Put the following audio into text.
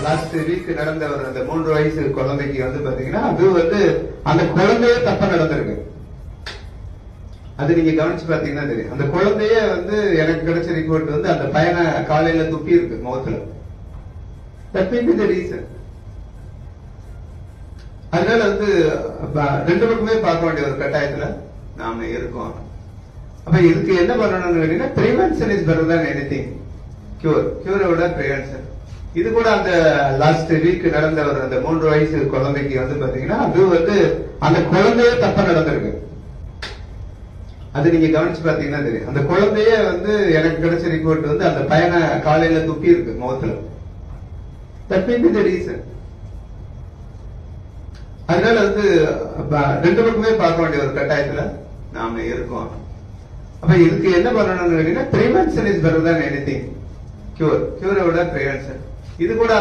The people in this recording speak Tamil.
லாஸ்ட் வீக் நடந்த ஒரு அந்த 3 வயசு குழந்தைக்கு வந்து பாத்தீங்கன்னா அது வந்து அந்த குழந்தைய தப்பா நடந்திருக்கு. அது நீங்க கவனிச்சு பாத்தீங்கன்னா தெரியும். அந்த குழந்தைய வந்து எனக்கு கிடைச்ச ரிப்போர்ட் வந்து அந்த பையனை காலையில துப்பி இருக்கு முகத்துல. That may be the reason. அதனால வந்து ரெண்டு பக்கமே பார்க்க வேண்டிய ஒரு கட்டாயத்துல நாம இருக்கோம். அப்ப இதுக்கு என்ன பண்ணணும்னு கேட்டீங்கன்னா prevention is better than anything. கியூரை விட பிரிவென்ஷன். இது கூட அந்த லாஸ்ட் வீக் நடந்த ஒரு அந்த 3 வயசு குழந்தைக்கு வந்து பாத்தீங்கன்னா அது வந்து அந்த குழந்தைய தப்பா நடந்திருக்கு. அது நீங்க கவனிச்சு பாத்தீங்கன்னா தெரியும். அந்த குழந்தைய வந்து எனக்கு கிடைச்ச ரிப்போர்ட் வந்து அந்த பையனை காலையில துப்பி இருக்கு முகத்துல. That may be the reason. அதனால வந்து ரெண்டு பக்கமே பார்க்க வேண்டிய ஒரு கட்டாயத்துல நாம இருக்கோம். அப்ப இதுக்கு என்ன பண்ணணும்னு கேட்டீங்கன்னா prevention is better than anything. கியூரை விட பிரிவென்ஷன். இது கூட